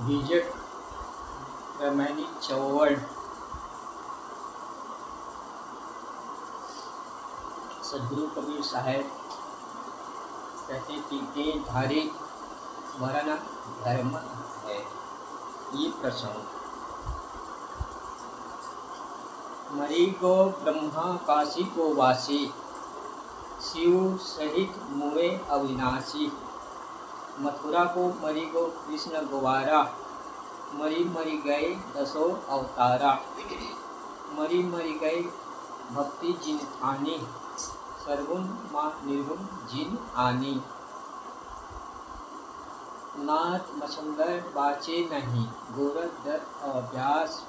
बीजक रामायणी चौवड़। सदगुरु कबीर साहब कहते हैं कि देहधारी वरन धर्म है। ये प्रसंग मरी गो ब्रह्मा काशी को वासी, शिव सहित मुए अविनाशी। मथुरा को मरी गो कृष्ण गुवारा, मरी मरी गए दसों अवतारा। मरी मरी गए भक्ति जिन आनी, सर्वुण माँ निर्गुण जिन आनी। नाथ मछंदर बाचे नहीं, गोरख दत्त अभ्यास।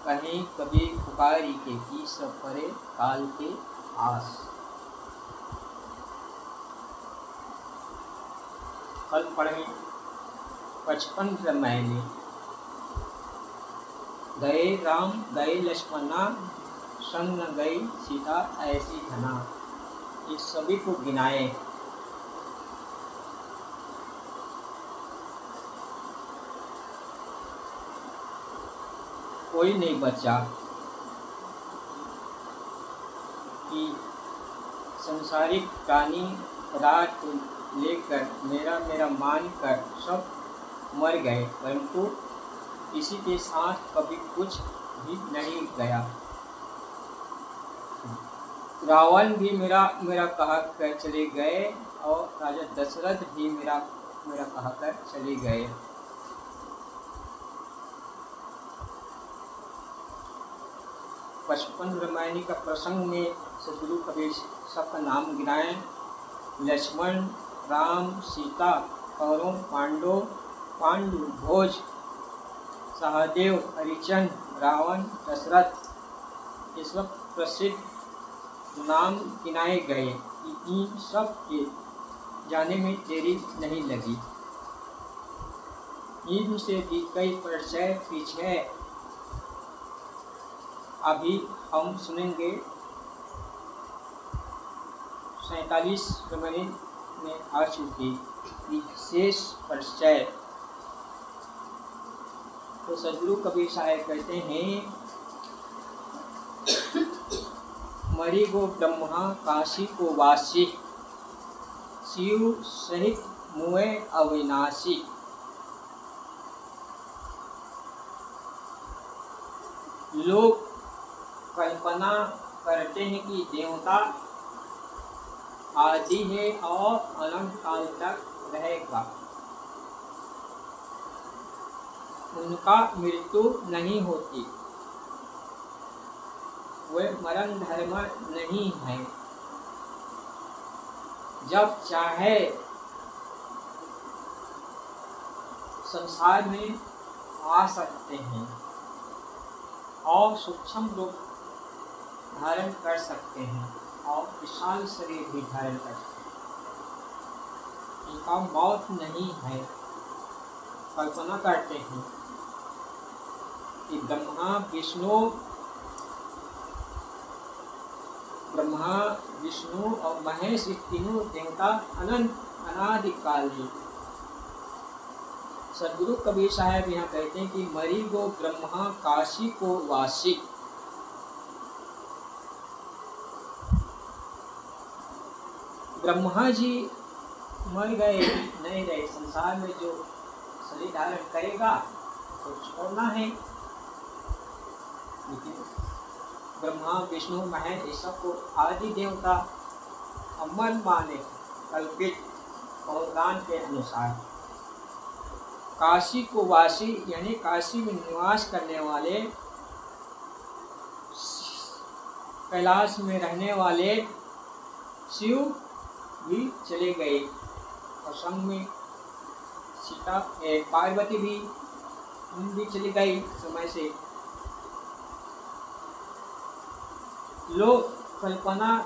कहीं कभी पुकारी के की सब परे काल के आस। कल पढ़े 55 रामायणी। गए राम गए लक्ष्मणा, संग न गई सीता ऐसी घना। ये सभी को गिनाए। कोई नहीं बचा कि संसारिक प्राणी पदार्थ को लेकर मेरा मेरा मान कर सब मर गए, परंतु किसी के साथ कभी कुछ भी नहीं गया। रावण भी मेरा मेरा कहा कर चले गए और राजा दशरथ भी मेरा मेरा कहा कर चले गए। पचपन रामायणी का प्रसंग में सदगुरु कबीर सबका नाम गिनाए। लक्ष्मण, राम, सीता, कौरव, पांडु, भोज, सहदेव, हरिचंद, रावण, दशरथ, ये सब प्रसिद्ध नाम गिनाए गए। इन सब के जाने में देरी नहीं लगी। इनसे भी कई परिचय पीछे अभी हम सुनेंगे। 47 रामायणी में आ चुकी विशेष परिचय। तो सदगुरु कबीर साहब कहते हैं, मरी गो ब्रह्मा काशी को वासी, शिव सहित मुए अविनाशी। लोग कल्पना करते हैं कि देवता आदि है और अनंत काल तक रहेगा। उनका मृत्यु नहीं होती, वे मरण धर्म नहीं है। जब चाहे संसार में आ सकते हैं और सूक्ष्म रूप धारण कर सकते हैं और विशाल शरीर भी धारण कर सकते हैं। इनका मौत नहीं है। कल्पना करते हैं कि ब्रह्मा विष्णु और महेश तीनों देवता अनंत अनादिकाली। सदगुरु कबीर साहब यहाँ कहते हैं कि मरी गो ब्रह्मा काशी को वासी। ब्रह्मा जी मर गए, नहीं रहे। संसार में जो शरीर धारण करेगा तो छोड़ना है, लेकिन ब्रह्मा विष्णु महेश ये सबको आदि देवता अमर माने कल्पित पौराण के अनुसार। काशी को वासी यानी काशी में निवास करने वाले, कैलाश में रहने वाले शिव भी चले गए और संग में सीता पार्वती भी चली गई समय से। लोग कल्पना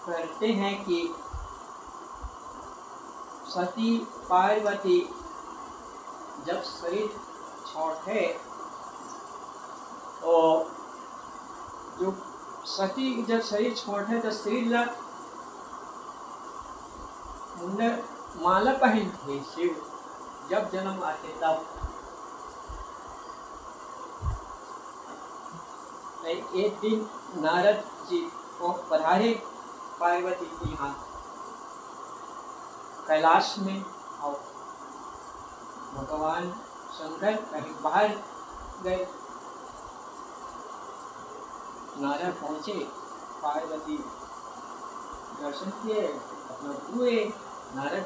करते हैं कि सती पार्वती जब शरीर छोड़े और जो सती जब शरीर छोड़े तो शरीर मुंडन माला पहनते शिव जब जन्म आते तब। एक दिन नारद जी को पधारे पार्वती के यहाँ कैलाश में, और भगवान शंकर कहीं बाहर गए। नारद पहुँचे, पार्वती दर्शन किए, अपना हुए। नारद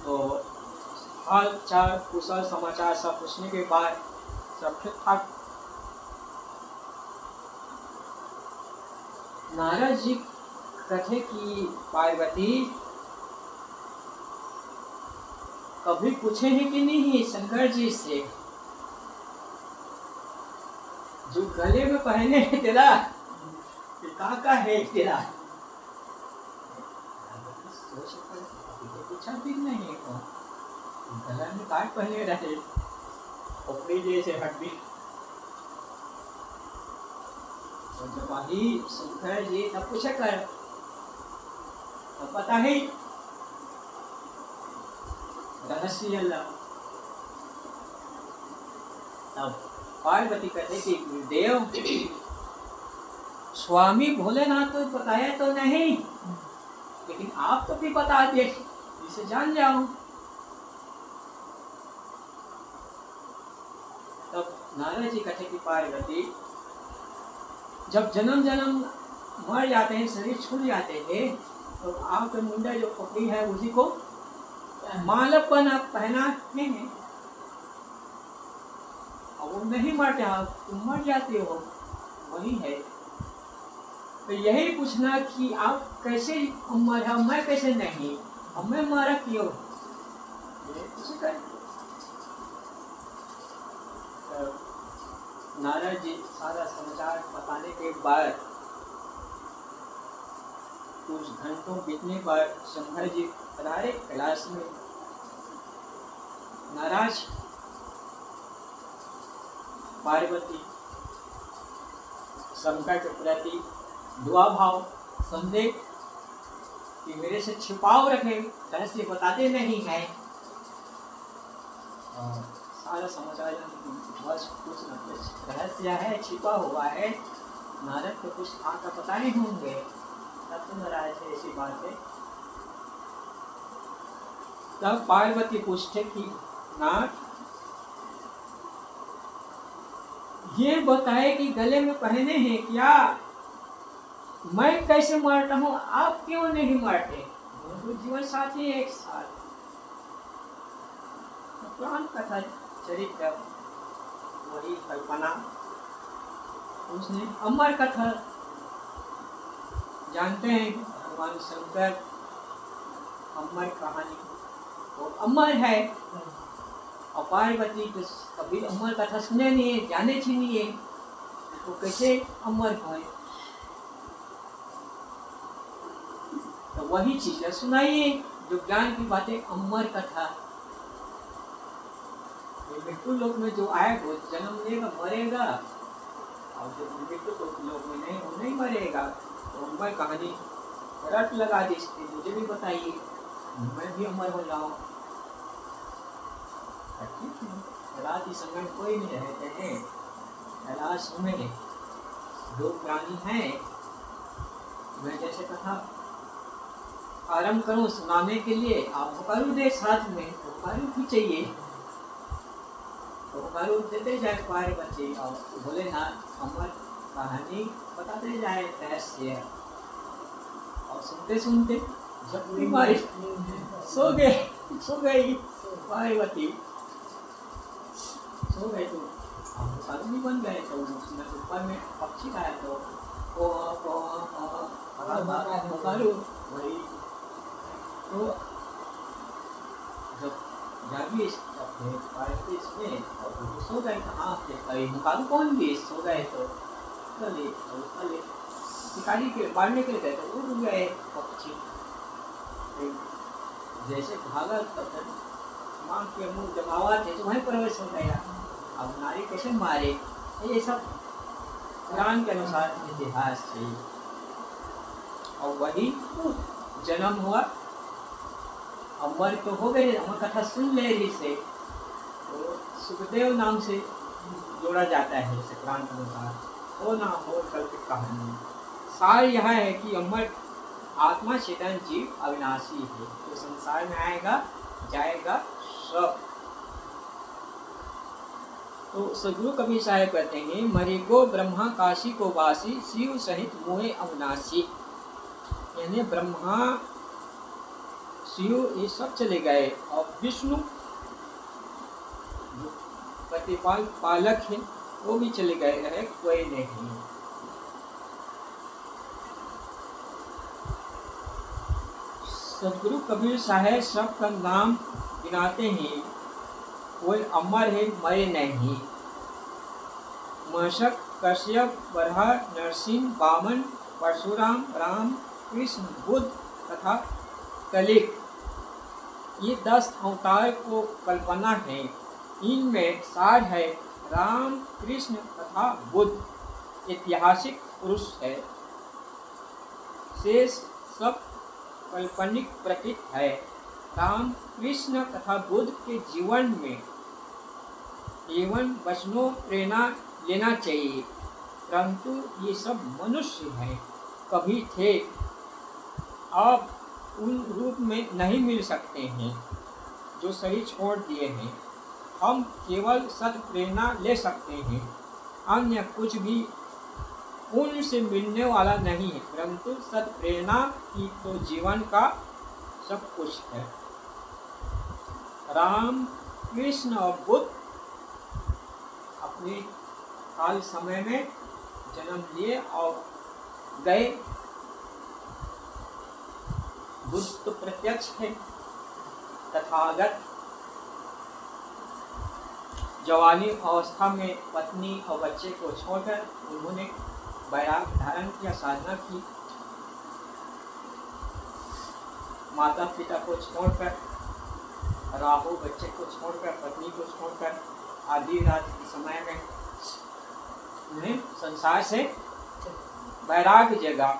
तो हाल चाल कुशल समाचार सब पूछने के बाद सब ठीक ठाक। नारद जी कहते कि पार्वती कभी पूछे हैं कि नहीं शंकर जी से, जो गले में पहने हैं तेरा का है तेरा? पूछा भी नहीं हो, गला में काय पहने रहे, खोपड़ी जैसे हड्डी। तो जब वही शंकर जी तब पूछा कर, तब पता है रहस्य अल्लाह। तब पार्वती कहते कि गुरुदेव स्वामी भोलेनाथ तो बताया तो नहीं, लेकिन आप तो भी बता दिए, इसे जान जाऊं। तब नारद जी कहते कि पार्वती जब जन्म जन्म मर जाते हैं, शरीर छूट जाते हैं, तो आपके मुंडा जो खोपड़ी है उसी को मालपन आप पहनाते हैं, और वो नहीं मरते, आप तुम मर जाते हो, वही है। तो यही पूछना कि आप कैसे अमर है, मैं कैसे नहीं, अब मैं मारा क्यों? नारद जी सारा समाचार बताने के बाद कुछ घंटों बीतने पर शंकर जी पधारे कैलाश में। नाराज पार्वती शंकर के प्रति दुआ भाव, संदेह कि मेरे से छिपाव रखे, रहस्य बताते नहीं है। सारा समाचार बस कुछ न कुछ रहस्य है, छिपा हुआ है, नारद को कुछ आका पता नहीं होंगे, तब तो नाराज है, ऐसी बात है। तब पार्वती पूछते कि नाथ ये बताए कि गले में पहने हैं क्या, मैं कैसे मरता हूँ, आप क्यों नहीं मरते? दोनों जीवन साथी एक साथ। पुराण कथा चरित्र वही कल्पना, उसने अमर कथा जानते हैं, भगवान शंकर अमर कहानी वो अमर है, और पार्वती तो कभी अमर कथा सुने नहीं है, जाने नहीं है, तो कैसे अमर है? तो वही चीजें सुनाइए जो ज्ञान की बातें, अमर कथा। मृत्यु लोक में जो आए वो जन्म लेगा, मरेगा, और जो मृत्यु लोक में नहीं वो नहीं मरेगा। तो अमर कहानी रट लगा दी, मुझे भी बताइए, मैं भी अमर हो जाऊं। राति संगम कोई नहीं रहते हैं, कैलाश में दो प्राणी हैं। मैं जैसे कथा आरंभ करूं सुनाने के लिए, आप हुकारू दे साथ में, हुकारू भी चाहिए, तो हुकारू देते जाए पार्वती, और भोलेनाथ अमर कहानी बताते जाए रहस्य। और सुनते सुनते जब बीमारी सो गई पार्वती, सो गए, तो आदमी बन गए। तो उसमें ऊपर में पक्षी आया, तो वही तो जब जागी पार्वती इसमें, और सो गए, कहाँ थे मुकाबू कौन भी सो गए, तो चले शिकारी के मारने के लिए गए, तो उड़ गए पक्षी। जैसे भागा तब माँ के मुंह जब आवाज है तो वहीं प्रवेश हो गया। अब नारी कैसे मारे, ये सब कुरान के अनुसार इतिहास है। और वही जन्म हुआ, अमर तो हो गए, अमर कथा सुन ले रही से, तो सुखदेव नाम से जोड़ा जाता है जैसे पुराण के अनुसार। वो नाम और कल्पित कहानी। सार यह है कि अमर आत्मा चेतन जीव अविनाशी है, तो संसार में आएगा जाएगा सब। तो सदगुरु कबीर साहब कहते हैं, मरे को ब्रह्मा काशी को वासी, शिव सहित मोहे अविनाशी। यानी ब्रह्मा शिव ये सब चले गए और विष्णु प्रतिपाल पालक है वो भी चले गए, रहे कोई नहीं। सदगुरु कबीर साहब सबका नाम गिनाते हैं, कोई अमर है मरे नहीं। मशक कश्यप बरहा नरसिंह वामन परशुराम राम कृष्ण बुद्ध तथा कलिक, ये 10 अवतार को कल्पना है। इनमें सार है राम कृष्ण तथा बुद्ध ऐतिहासिक पुरुष है, शेष सब काल्पनिक प्रतीक है। राम कृष्ण तथा बुद्ध के जीवन में एवं वचनों प्रेरणा लेना चाहिए, परंतु ये सब मनुष्य हैं, कभी थे अब उन रूप में नहीं मिल सकते हैं जो शरीर छोड़ दिए हैं। हम केवल सत प्रेरणा ले सकते हैं, अन्य कुछ भी उनसे मिलने वाला नहीं है, परंतु सत प्रेरणा ही तो जीवन का सब कुछ है। राम कृष्ण और बुद्ध अपने काल समय में जन्म लिए और गए। बुद्ध तो प्रत्यक्ष है, तथागत जवानी अवस्था में पत्नी और बच्चे को छोड़कर उन्होंने वैराग धारण किया, साधना की। माता पिता को छोड़कर, राहु बच्चे को छोड़कर, पत्नी को छोड़कर आधी रात के समय में उन्हें संसार से वैराग जगा।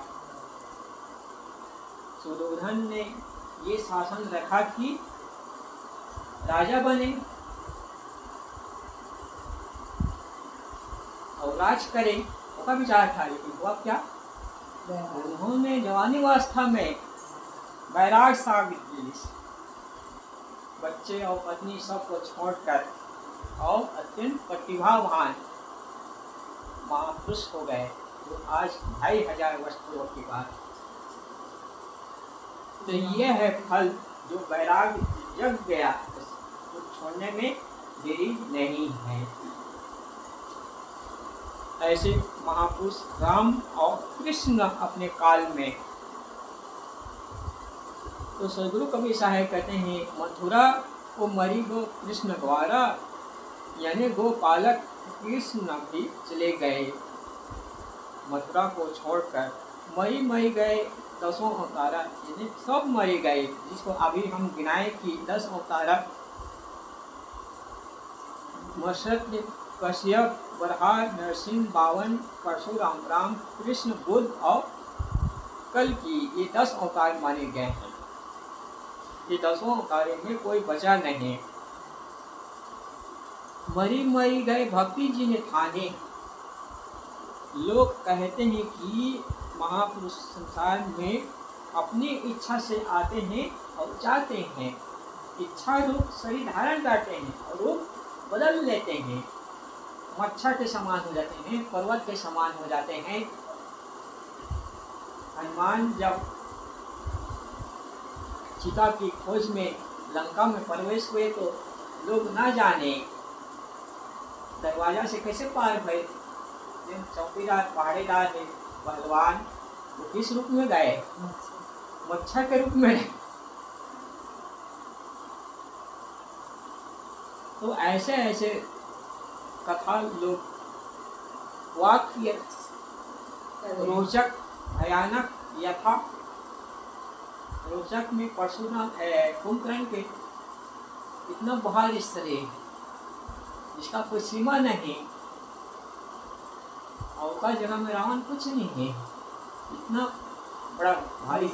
सुदोधन ने ये शासन रखा कि राजा बने और राज करे, उसका विचार था, लेकिन हुआ क्या? उन्होंने जवानी अवस्था में वैराग साबित, बच्चे और पत्नी सबको छोड़कर और अत्यंत प्रतिभावान महापुरुष हो गए, जो आज 2500 वर्ष पूर्व की बात। तो यह है फल, जो वैराग जग गया तो छोड़ने में देरी नहीं है। ऐसे महापुरुष राम और कृष्ण अपने काल में। तो सदगुरु कबीर साहब कहते हैं, मथुरा को मरी गो कृष्ण द्वारा, यानी गोपालक कृष्ण भी चले गए मथुरा को छोड़कर। मरी गए 10 अवतारा, यानी सब मरे गए, जिसको अभी हम गिनाए कि 10 अवतारा। मशक कश्यप बरहा नरसिंह वामन परशुराम राम कृष्ण बुद्ध और कल्कि, ये 10 अवतार माने गए हैं। ये 10 अवतारों में कोई बचा नहीं। मरी गए भक्ति जी ने ठाने। लोग कहते हैं कि महापुरुष संसार में अपनी इच्छा से आते हैं और जाते हैं, इच्छा रूप शरीर धारण करते हैं और रूप बदल लेते हैं, मच्छर के समान हो जाते हैं, पर्वत के समान हो जाते हैं। हनुमान जब सीता की खोज में लंका में प्रवेश हुए तो लोग ना जाने दरवाजा से कैसे पार भये। चौकीदार पहाड़ेदार है पहलवान, वो किस रूप में गए? मच्छर के रूप में। तो ऐसे ऐसे कथा लोग वाक्य रोचक भयानक यथा रोचक में परशुराम कुंभकर्ण के इतना बहाल शरीर जिसका कोई सीमा नहीं, और का जगह में रावण कुछ नहीं है, इतना बड़ा भारी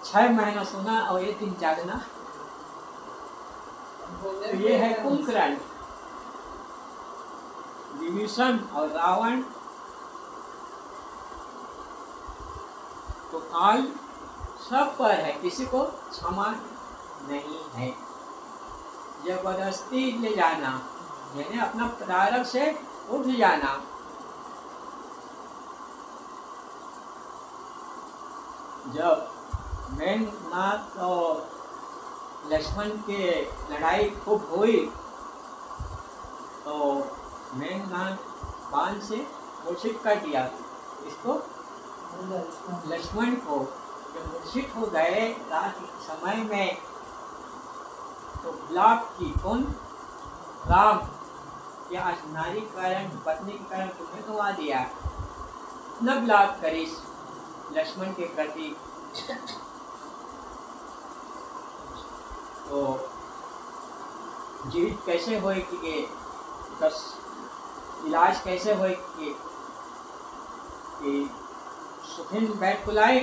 6 महीना सोना और 1 दिन जागना। तो ये है कुंभकर्ण, विभीषण और रावण। तो काल सब पर है, किसी को क्षमा नहीं है। जबरदस्ती ले जाना यानी अपना प्रारब्ध से उठ जाना। जब मेघनाथ और लक्ष्मण के लड़ाई खूब हुई तो मेघनाथ बाण से मूर्छित कर दिया इसको, लक्ष्मण को। जब मूर्छित हो गए रात के समय में तो विलाप की, कौन? राम, क्या आज नारी के कारण, पत्नी के कारण तुम्हें गंवा दिया, न विलाप करिस लक्ष्मण के प्रति। तो जीवित कैसे होए कि बस इलाज कैसे होए कि सुखिन बैठ बुलाए,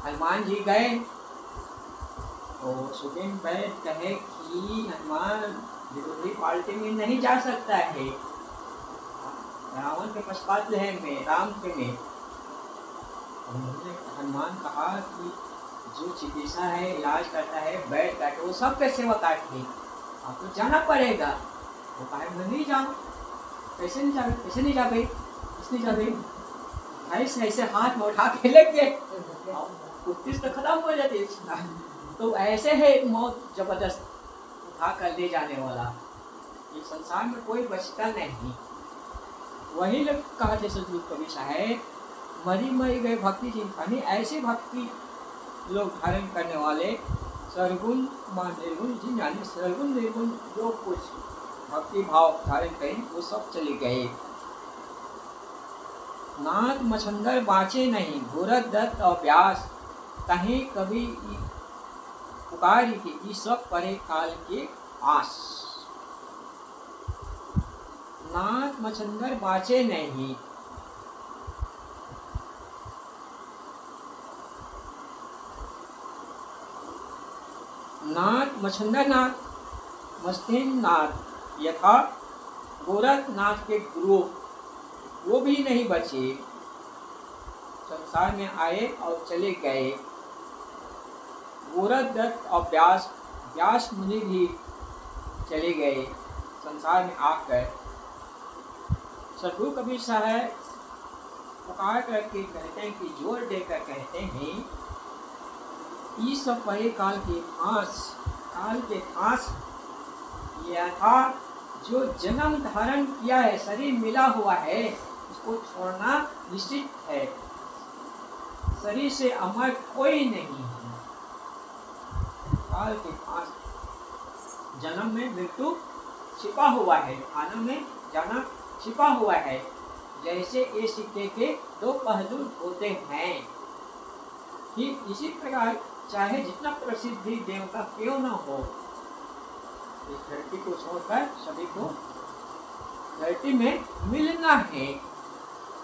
हनुमान जी गए तो सुखिन बैठ कहे कि हनुमान विरोधी पार्टी में नहीं जा सकता है, रावण के पक्षपात है मैं, राम के में। हनुमान कहा कि जो चिकित्सा है, इलाज करता है, बैठ काटे, वो सबके सेवा काटते, आपको जाना पड़ेगा। वो कहा मैं नहीं जाऊँ। कैसे नहीं जा, कैसे नहीं जा भाई, किसने जा भाई? ऐसे ऐसे हाथ में उठा के लेके कुत्ती तो खत्म हो जाती। तो ऐसे है मौत जबरदस्त उठा कर ले जाने वाला, ये संसार में कोई बचता नहीं। वही लोग कहा थे सदगुरु कबीर साहब, मरी मरी गए भक्ति जिनखानी, ऐसे भक्ति लोग धारण करने वाले सरगुण निर्गुण जिन, यानी सरगुण निर्गुण जो कुछ भक्ति भाव धारण करें वो सब चले गए। नाथ मछंदर बाँचे नहीं, भूरत दत्त और व्यास, कहीं कभी पुकारी थी सब परे काल के आस। नाथ मछंदर बाँचे नहीं, नाथ मछंदर नाथ, मस्तिन नाथ यथा गोरखनाथ के गुरु वो भी नहीं बचे, संसार में आए और चले गए। गोरखदत्त और व्यास मुनि भी चले गए संसार में आकर। सदगुरु कबीर साहब पुकार करके कहते हैं कि जोर देकर कहते हैं, इस सब परे काल के फांस यह था जो जन्म धारण किया है, शरीर मिला हुआ है, उसको छोड़ना निश्चित है। शरीर से अमर कोई नहीं है। काल के फांस, जन्म में मृत्यु छिपा हुआ है, आना में जाना छिपा हुआ है। जैसे ये सिक्के के दो पहलू होते हैं, ठीक इसी प्रकार चाहे जितना प्रसिद्धि देवता क्यों न हो, इस धरती को छोड़कर सभी को धरती में मिलना है।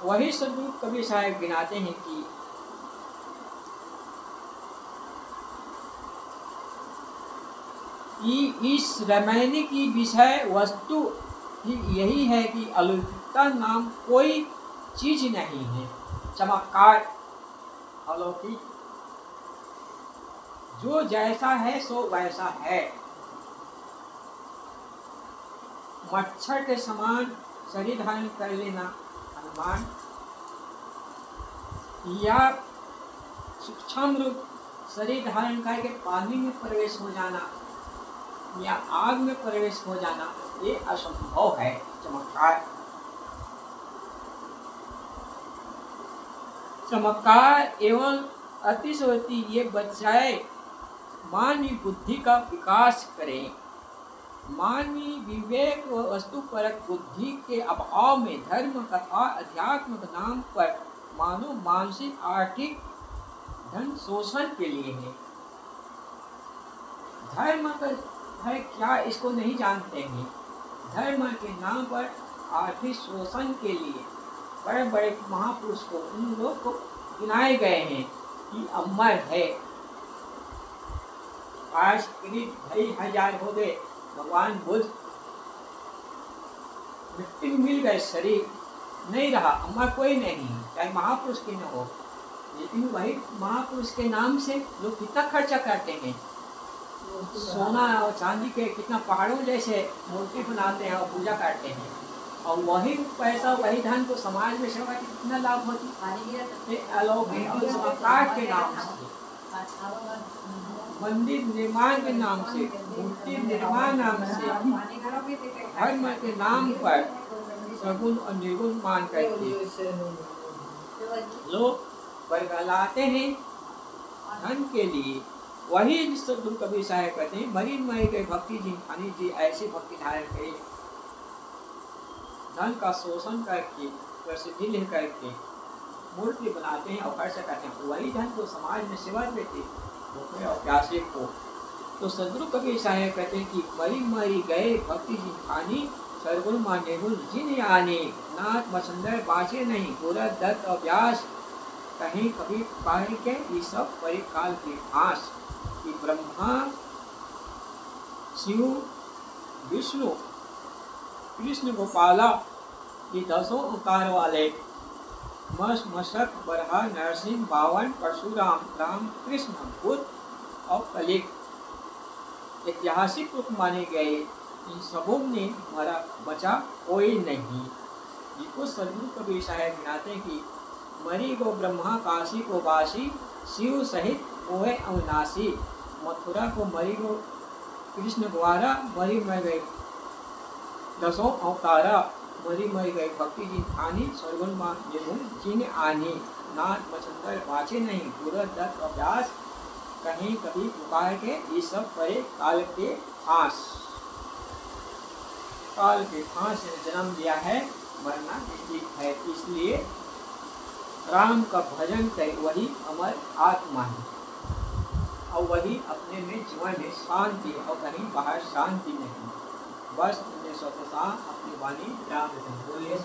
वही सदगुरु कबीर साहब गिनाते हैं कि इस रामायण की विषय वस्तु यही है कि अलौकिकता नाम कोई चीज नहीं है। चमत्कार अलौकिक, जो जैसा है सो वैसा है। मच्छर के समान शरीर धारण कर लेना हनुमान, या सूक्ष्म रूप शरीर धारण करके पानी में प्रवेश हो जाना या आग में प्रवेश हो जाना, ये असंभव है। चमत्कार एवं अतिशयोक्ति ये बचाए मानवीय बुद्धि का विकास करें। मानवीय विवेक व वस्तुपरक बुद्धि के अभाव में धर्म तथा अध्यात्म के नाम पर मानव मानसिक आर्थिक धन शोषण के लिए है। धर्म का है क्या, इसको नहीं जानते हैं। धर्म के नाम पर आर्थिक शोषण के लिए बड़े बड़े महापुरुष को, उन लोग को गिनाए गए हैं कि अमर है। आज करीब 2500 हो गए। भगवान बुद्ध मिट्टी में मिल गए, शरीर नहीं रहा, अमर कोई नहीं, चाहे महापुरुष की न हो, लेकिन वही महापुरुष के नाम से लोग कितना खर्चा करते हैं, सोना और चांदी के कितना पहाड़ों जैसे मूर्ति बनाते हैं और पूजा करते हैं, और वही पैसा वही धन को समाज में सेवा की कितना लाभ होती है। अलौकिक और चमत्कार के नाम से, मंदिर निर्माण के नाम से, मूर्ति निर्माण नाम से, धर्म के नाम पर सगुण और निर्गुण मान करके लोग बरगलाते हैं धन के लिए। वही सद्गुरु कबीर साहब कहते हैं, मरी मरी गए भक्ति जिनखानी जी ऐसी भक्ति धारण करे, धन का शोषण करके प्रसिद्धि ले करके मूर्ति बनाते हैं और खर्च करते हैं, वही धन को समाज में सेवा देते भूखे और प्यासे को। तो सद्गुरु कबीर साहब कहते हैं कि मरी मरी गए भक्ति जिनखानी सरगुण माने गुण जिन आने, नाथ मसंदर बाचे नहीं, पूरा दत्त और व्यास कहीं कभी पाए के, ये सब परिकाल के आस कि ब्रह्मा शिव विष्णु कृष्ण गोपाला ये 10 अवतार वाले मस मशक बरहा नरसिंह बावन परशुराम राम कृष्ण बुद्ध और कलिक ऐतिहासिक रूप माने गए, इन सबों ने हमारा बचा कोई नहीं। जिसको सद्गुरु कबीर साहब गिनाते हैं कि मरी गो ब्रह्मा काशी को वासी, शिव सहित ओए अविनाशी, मथुरा को मरी गो कृष्ण द्वारा, मरी मर गए 10 अवतारा, मरी मर गए भक्ति जिनखानी सरगुण मान जिन आनी, नाथ मचंदर बाचे नहीं, पूरा दत्त अभ्यास कहीं कभी पुकार के, ये सब परे काल के आस, काल के फांस ने जन्म लिया है, मरना निश्चित है। इसलिए राम का भजन करे वही अमर आत्मा है, और वही अपने में जीवन में शांति, और कहीं बाहर शांति नहीं। बस अपने स्वतः अपनी वाणी राम बोले।